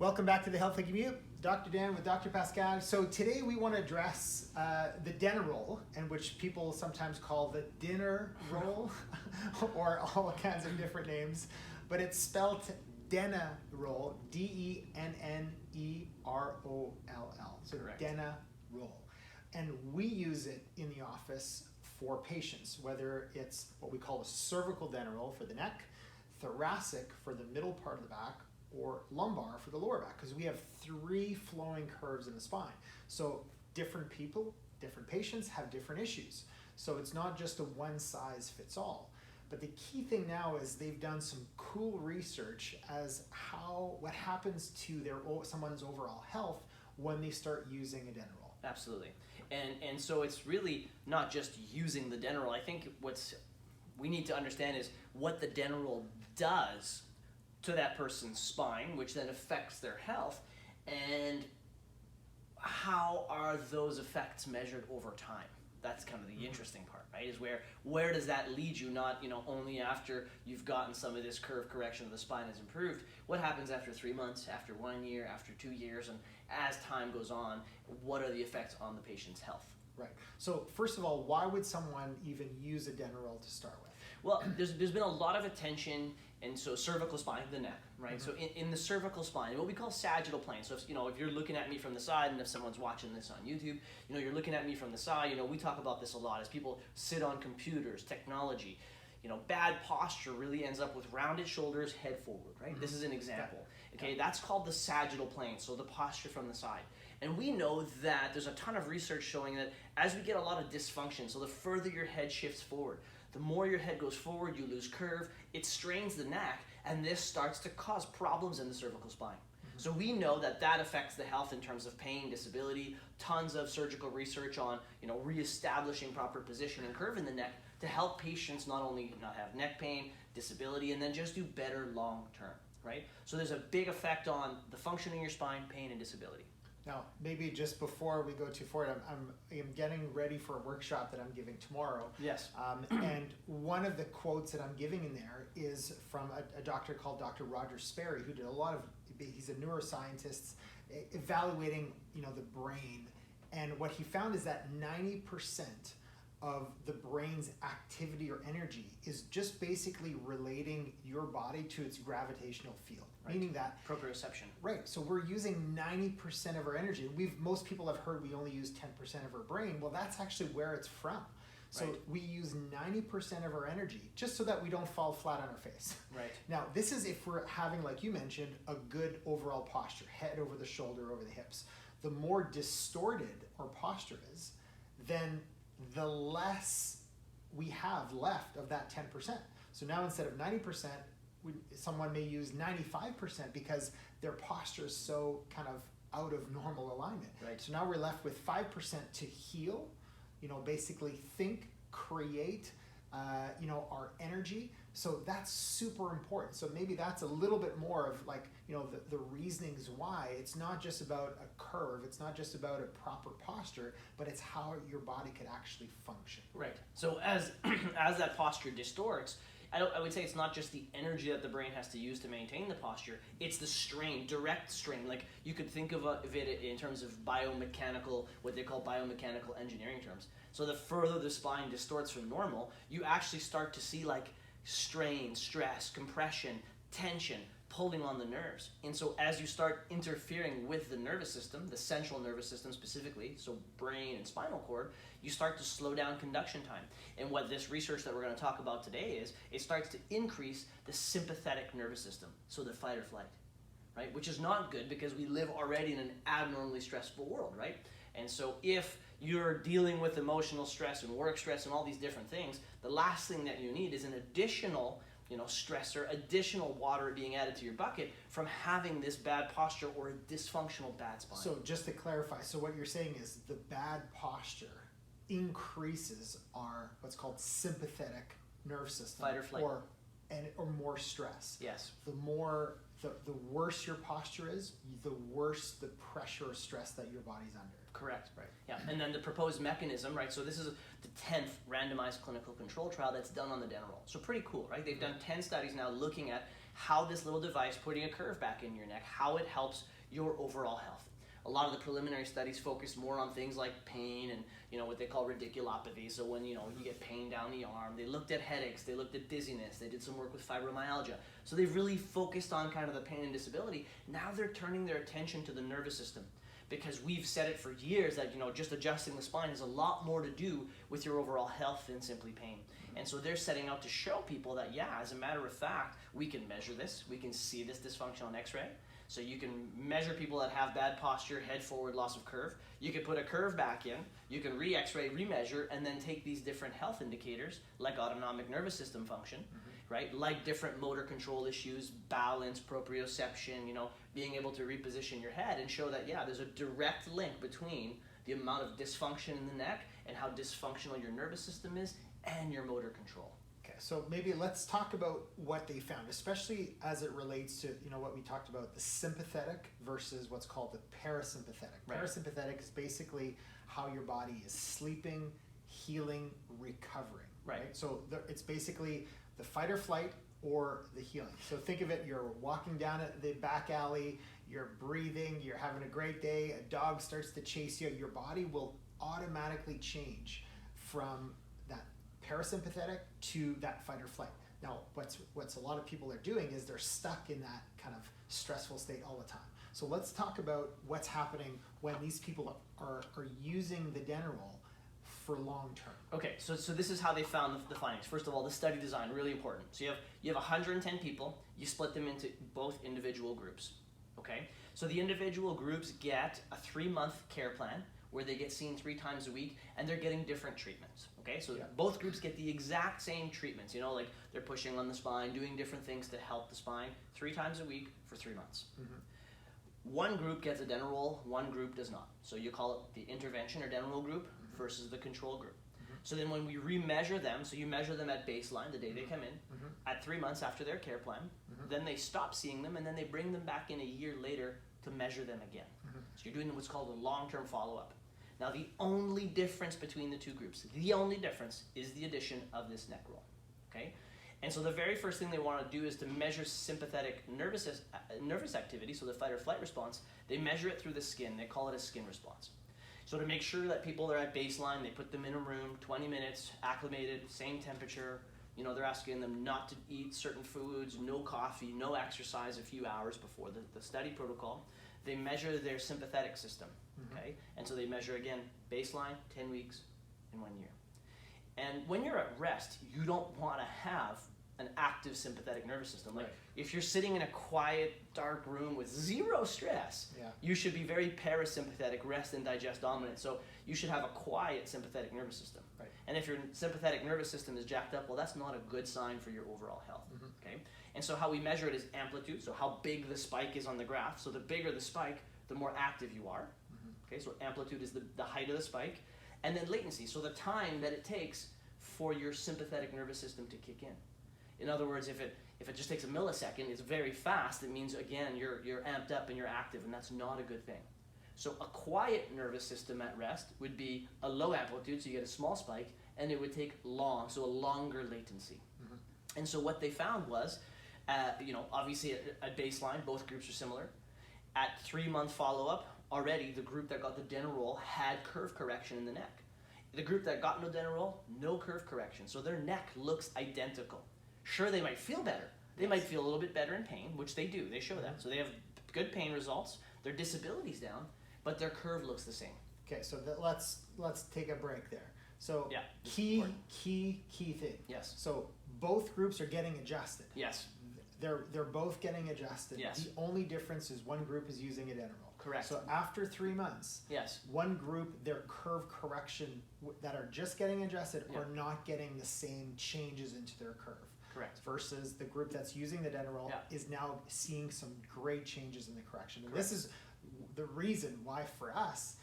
Welcome back to the Healthy Commute. Dr. Dan with Dr. Pascal. So today we want to address the Denneroll, and which people sometimes call the dinner roll, or all kinds of different names, but it's spelled Denneroll, D-E-N-N-E-R-O-L-L. So Correct. Denneroll. And we use it in the office for patients, whether it's what we call a cervical Denneroll for the neck, thoracic for the middle part of the back, or lumbar for the lower back, because we have three flowing curves in the spine. So different people, different patients have different issues. So it's not just a one size fits all. But the key thing now is they've done some cool research as what happens to someone's overall health when they start using a Denneroll. Absolutely. And so it's really not just using the Denneroll. I think we need to understand is what the Denneroll does to that person's spine, which then affects their health, and how are those effects measured over time. That's kind of the interesting part, right? Is where does that lead you? Not only after you've gotten some of this curve correction of the spine has improved. What happens after 3 months, after 1 year, after 2 years, and as time goes on, what are the effects on the patient's health? Right. So first of all, why would someone even use a Denneroll to start with? Well, there's been a lot of attention, and so cervical spine, the neck, right? Mm-hmm. So in the cervical spine, what we call sagittal plane. So if you're looking at me from the side, and if someone's watching this on YouTube, you're looking at me from the side. We talk about this a lot as people sit on computers, technology. Bad posture really ends up with rounded shoulders, head forward, right? Mm-hmm. This is an example. Okay, that's called the sagittal plane. So the posture from the side. And we know that there's a ton of research showing that as we get a lot of dysfunction, so the further your head shifts forward, the more your head goes forward, you lose curve, it strains the neck, and this starts to cause problems in the cervical spine. Mm-hmm. So we know that affects the health in terms of pain, disability, tons of surgical research on reestablishing proper position and curve in the neck to help patients not only not have neck pain, disability, and then just do better long term, right? So there's a big effect on the function in your spine, pain, and disability. Now, maybe just before we go too forward, I'm getting ready for a workshop that I'm giving tomorrow. Yes. And one of the quotes that I'm giving in there is from a doctor called Dr. Roger Sperry, who did he's a neuroscientist evaluating, the brain. And what he found is that 90% of the brain's activity or energy is just basically relating your body to its gravitational field. Right. Meaning that proprioception. Right. So we're using 90% of our energy. Most people have heard we only use 10% of our brain. Well, that's actually where it's from. So right. We use 90% of our energy just so that we don't fall flat on our face. Right. Now, this is if we're having, like you mentioned, a good overall posture, head over the shoulder, over the hips. The more distorted our posture is, then the less we have left of that 10%. So now instead of 90%, someone may use 95% because their posture is so kind of out of normal alignment. Right. So now we're left with 5% to heal, basically think, create, our energy. So that's super important. So maybe that's a little bit more of the reasonings why. It's not just about a curve, it's not just about a proper posture, but it's how your body could actually function. Right. So as that posture distorts, I would say it's not just the energy that the brain has to use to maintain the posture, it's the strain, direct strain. Like you could think of it in terms of biomechanical, what they call biomechanical engineering terms. So the further the spine distorts from normal, you actually start to see strain, stress, compression, tension, pulling on the nerves. And so as you start interfering with the nervous system, the central nervous system specifically, so brain and spinal cord, you start to slow down conduction time. And what this research that we're going to talk about today is, it starts to increase the sympathetic nervous system, so the fight or flight, right? Which is not good because we live already in an abnormally stressful world, right? And so if you're dealing with emotional stress and work stress and all these different things, the last thing that you need is an additional stressor, additional water being added to your bucket from having this bad posture or a dysfunctional bad spine. So just to clarify, so what you're saying is the bad posture increases our what's called sympathetic nerve system, fight or flight, or more stress. Yes. The worse your posture is, the worse the pressure or stress that your body's under. Correct. Right. Yeah. And then the proposed mechanism, right? So this is the 10th randomized clinical control trial that's done on the Denneroll. So pretty cool, right? They've done 10 studies now looking at how this little device, putting a curve back in your neck, how it helps your overall health. A lot of the preliminary studies focus more on things like pain and what they call radiculopathy. So when you get pain down the arm, they looked at headaches, they looked at dizziness, they did some work with fibromyalgia. So they've really focused on kind of the pain and disability. Now they're turning their attention to the nervous system, because we've said it for years that just adjusting the spine has a lot more to do with your overall health than simply pain. And so they're setting out to show people that, as a matter of fact, we can measure this, we can see this dysfunction on x-ray. So you can measure people that have bad posture, head forward, loss of curve. You can put a curve back in, you can re-x-ray, remeasure, and then take these different health indicators like autonomic nervous system function, right? Like different motor control issues, balance, proprioception, being able to reposition your head and show that, there's a direct link between the amount of dysfunction in the neck and how dysfunctional your nervous system is and your motor control. Okay, so maybe let's talk about what they found, especially as it relates to what we talked about, the sympathetic versus what's called the parasympathetic. Right. Parasympathetic is basically how your body is sleeping, healing, recovering. Right. So it's basically the fight or flight or the healing. So think of it, you're walking down the back alley, you're breathing, you're having a great day, a dog starts to chase you, your body will automatically change from that parasympathetic to that fight or flight. Now, what's a lot of people are doing is they're stuck in that kind of stressful state all the time. So let's talk about what's happening when these people are using the Denneroll for long term. Okay, so this is how they found the findings. First of all, the study design, really important. So you have 110 people, you split them into both individual groups, okay? So the individual groups get a 3-month care plan where they get seen 3 times a week, and they're getting different treatments, okay? So both groups get the exact same treatments, like they're pushing on the spine, doing different things to help the spine 3 times a week for 3 months. One group gets a Denneroll, one group does not. So you call it the intervention or Denneroll group versus the control group. So then when we remeasure them, so you measure them at baseline, the day they come in, at 3 months after their care plan, then they stop seeing them, and then they bring them back in a year later to measure them again. So you're doing what's called a long-term follow-up. Now the only difference between the two groups, the only difference is the addition of this neck roll, okay? And so the very first thing they want to do is to measure sympathetic nervous activity, so the fight or flight response. They measure it through the skin. They call it a skin response. So to make sure that people are at baseline, they put them in a room, 20 minutes, acclimated, same temperature. They're asking them not to eat certain foods, no coffee, no exercise a few hours before the study protocol. They measure their sympathetic system, okay? And so they measure, again, baseline, 10 weeks, and 1 year. And when you're at rest, you don't want to have an active sympathetic nervous system. Like if you're sitting in a quiet, dark room with zero stress, you should be very parasympathetic, rest and digest dominant. So you should have a quiet sympathetic nervous system. Right. And if your sympathetic nervous system is jacked up, well, that's not a good sign for your overall health. Okay. And so how we measure it is amplitude, so how big the spike is on the graph. So the bigger the spike, the more active you are. Okay. So amplitude is the height of the spike. And then latency, so the time that it takes for your sympathetic nervous system to kick in. In other words, if it just takes a millisecond, it's very fast. It means, again, you're amped up and you're active, and that's not a good thing. So a quiet nervous system at rest would be a low amplitude, so you get a small spike, and it would take long, so a longer latency. And so what they found was, obviously at baseline, both groups are similar. At 3-month follow-up, already the group that got the Denneroll had curve correction in the neck. The group that got no Denneroll, no curve correction. So their neck looks identical. Sure, they might feel better. They might feel a little bit better in pain, which they do. They show that. So they have good pain results. Their disability's down, but their curve looks the same. Okay, so let's take a break there. So key thing. Yes. So both groups are getting adjusted. Yes. They're both getting adjusted. Yes. The only difference is one group is using a Denneroll. Correct. So after 3 months, one group, their curve correction that are just getting adjusted are not getting the same changes into their curve. Correct. Versus the group that's using the Denneroll is now seeing some great changes in the correction. And this is the reason why for us,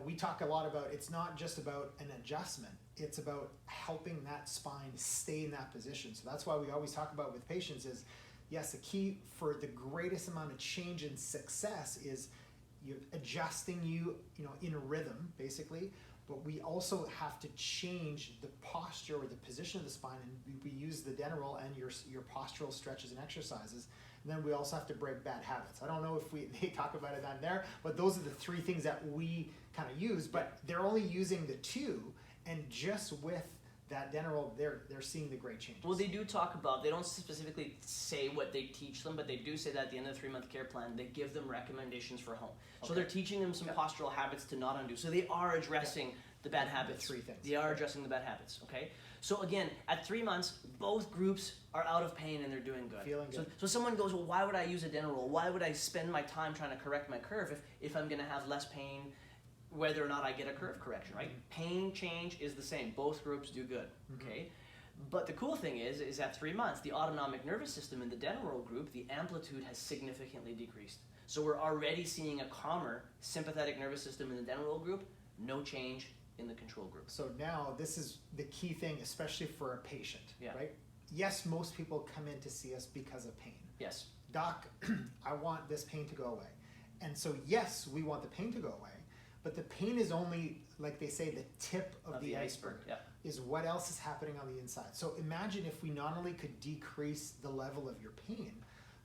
we talk a lot about, it's not just about an adjustment, it's about helping that spine stay in that position. So that's why we always talk about with patients is, yes, the key for the greatest amount of change and success is you're adjusting in a rhythm, basically, but we also have to change the posture or the position of the spine, and we use the Denneroll and your postural stretches and exercises. And then we also have to break bad habits. I don't know if they talk about it on there, but those are the 3 things that we kind of use, but they're only using the 2, and just with that Denneroll, they're seeing the great changes. Well, they do talk about, they don't specifically say what they teach them, but they do say that at the end of the 3-month care plan, they give them recommendations for home. So they're teaching them some postural habits to not undo. So they are addressing the bad habits. The 3 things. They are addressing the bad habits, okay? So again, at 3 months, both groups are out of pain and they're doing good. Feeling good. So someone goes, well, why would I use a Denneroll? Why would I spend my time trying to correct my curve if I'm gonna have less pain whether or not I get a curve correction, right? Pain change is the same. Both groups do good, okay? But the cool thing is at 3 months, the autonomic nervous system in the Denneroll group, the amplitude has significantly decreased. So we're already seeing a calmer sympathetic nervous system in the Denneroll group, no change in the control group. So now this is the key thing, especially for a patient, right? Yes, most people come in to see us because of pain. Yes. Doc, I want this pain to go away. And so yes, we want the pain to go away, but the pain is only, like they say, the tip of the iceberg. Is what else is happening on the inside. So imagine if we not only could decrease the level of your pain,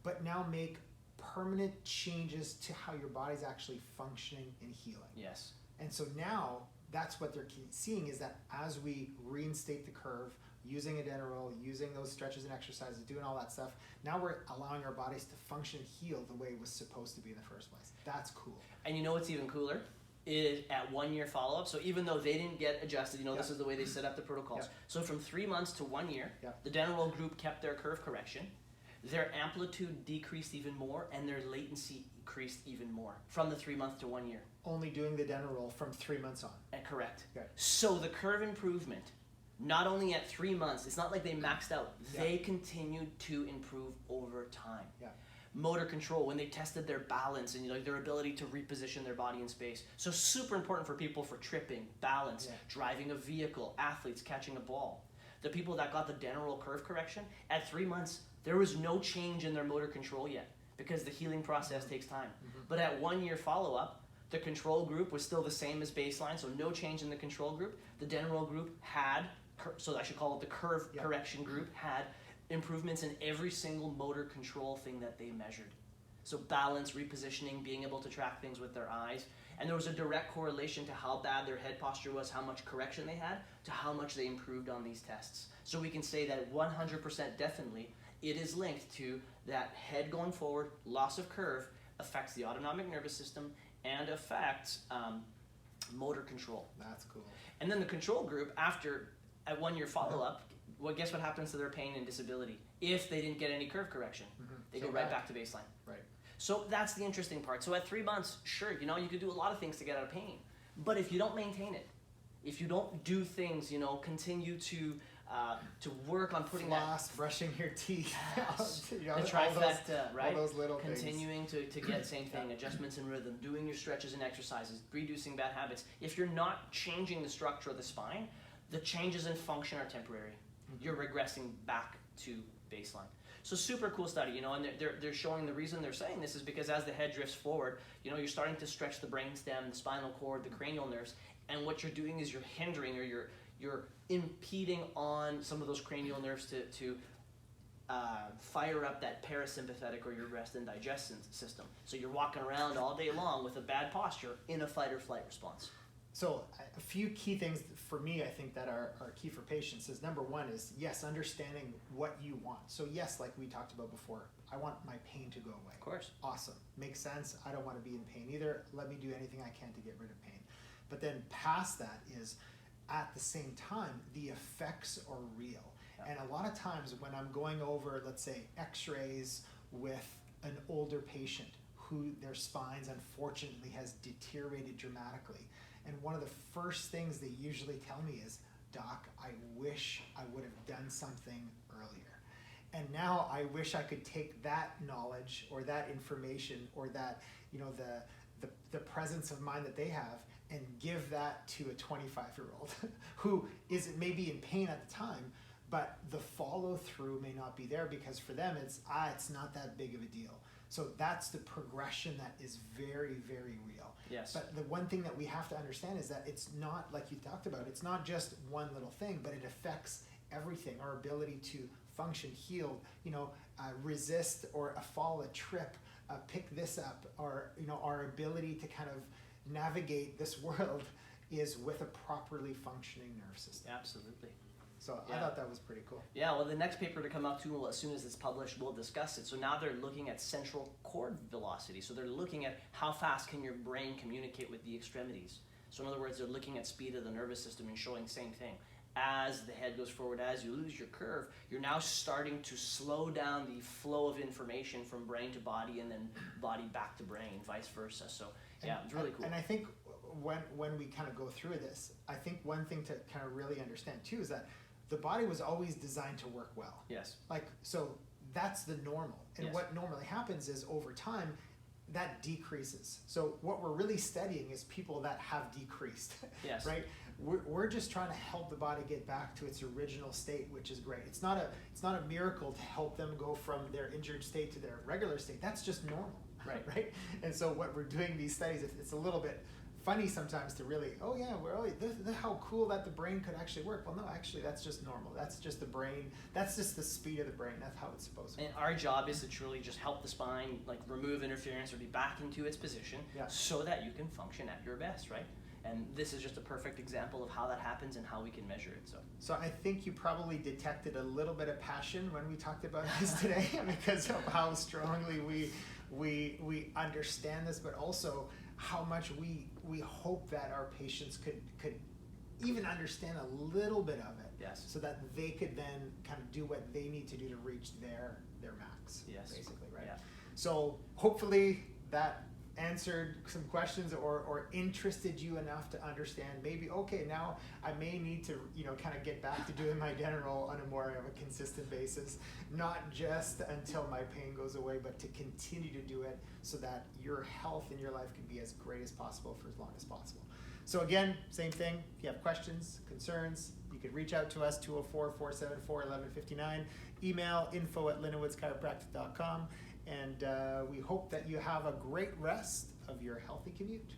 but now make permanent changes to how your body's actually functioning and healing. Yes. And so now that's what they're seeing, is that as we reinstate the curve, using a Denneroll, using those stretches and exercises, doing all that stuff, now we're allowing our bodies to function and heal the way it was supposed to be in the first place. That's cool. And you know what's even cooler? Is at 1 year follow-up. So even though they didn't get adjusted, this is the way they set up the protocols. So from 3 months to 1 year, the Denneroll group kept their curve correction. Their amplitude decreased even more, and their latency increased even more from the 3 month to 1 year. Only doing the Denneroll from 3 months on. Correct. So the curve improvement, not only at 3 months, it's not like they maxed out. They continued to improve over time. Motor control, when they tested their balance and their ability to reposition their body in space. So super important for people for tripping, balance, driving a vehicle, athletes catching a ball. The people that got the Denneroll curve correction, at 3 months, there was no change in their motor control yet because the healing process takes time. But at 1 year follow-up, the control group was still the same as baseline, so no change in the control group. The Denneroll group had, so I should call it the curve correction group, had improvements in every single motor control thing that they measured. So balance, repositioning, being able to track things with their eyes. And there was a direct correlation to how bad their head posture was, how much correction they had, to how much they improved on these tests. So we can say that 100% definitely it is linked to that head going forward, loss of curve, affects the autonomic nervous system and affects motor control. That's cool. And then the control group, at 1 year follow-up, well, guess what happens to their pain and disability? If they didn't get any curve correction, they go right back to baseline. Right. So that's the interesting part. So at 3 months, sure, you could do a lot of things to get out of pain. But if you don't maintain it, if you don't do things, continue to work on putting floss, brushing your teeth, the trifecta, right? All those little continuing things. to get same thing, adjustments in rhythm, doing your stretches and exercises, reducing bad habits. If you're not changing the structure of the spine, the changes in function are temporary. You're regressing back to baseline. So super cool study, and they're showing the reason they're saying this is because as the head drifts forward, you're starting to stretch the brainstem, the spinal cord, the cranial nerves, and what you're doing is you're hindering or you're impeding on some of those cranial nerves to fire up that parasympathetic or your rest and digest system. So you're walking around all day long with a bad posture in a fight or flight response. So a few key things for me, I think, that are key for patients is, number one is, yes, understanding what you want. So yes, like we talked about before, I want my pain to go away. Of course. Awesome. Makes sense. I don't want to be in pain either. Let me do anything I can to get rid of pain. But then past that is, at the same time, the effects are real. And a lot of times when I'm going over, let's say, x-rays with an older patient who their spines unfortunately has deteriorated dramatically, and one of the first things they usually tell me is, Doc, I wish I would have done something earlier. And now I wish I could take that knowledge or that information or that, the presence of mind that they have and give that to a 25-year-old who is maybe in pain at the time, but the follow through may not be there because for them it's not that big of a deal. So that's the progression that is very, very real. Yes. But the one thing that we have to understand is that it's not, like you talked about, it's not just one little thing, but it affects everything. Our ability to function, heal, resist, or a fall, a trip, pick this up, or our ability to kind of navigate this world is with a properly functioning nerve system. Absolutely. So Yeah. I thought that was pretty cool. Yeah, well, the next paper to come out too, as soon as it's published, we'll discuss it. So now they're looking at central cord velocity. So they're looking at how fast can your brain communicate with the extremities. So in other words, they're looking at speed of the nervous system and showing the same thing. As the head goes forward, as you lose your curve, you're now starting to slow down the flow of information from brain to body and then body back to brain, vice versa. So yeah, it's really cool. And I think when we kind of go through this, I think one thing to kind of really understand too is that the body was always designed to work well. Yes. So that's the normal. And Yes. what normally happens is over time, that decreases. So what we're really studying is people that have decreased. Yes. Right? We're just trying to help the body get back to its original state, which is great. It's not a miracle to help them go from their injured state to their regular state. That's just normal. Right. Right? And so what we're doing these studies, it's a little bit funny sometimes to really, this how cool that the brain could actually work. Well, no, actually, that's just normal. That's just the brain. That's just the speed of the brain. That's how it's supposed to And our job is to truly just help the spine, remove interference or be back into its position, so that you can function at your best, right? And this is just a perfect example of how that happens and how we can measure it. So I think you probably detected a little bit of passion when we talked about this today, because of how strongly we understand this, but also how much we hope that our patients could even understand a little bit of it. Yes. So that they could then kind of do what they need to do to reach their max. Yes. Basically, right? Yeah. So hopefully that answered some questions or interested you enough to understand maybe, okay, now I may need to kind of get back to doing my Denneroll on a more of a consistent basis, not just until my pain goes away, but to continue to do it so that your health in your life can be as great as possible for as long as possible. So again, same thing. If you have questions, concerns, you can reach out to us, 204-474-1159, email info@linowoodschiropractic.com. And we hope that you have a great rest of your healthy commute.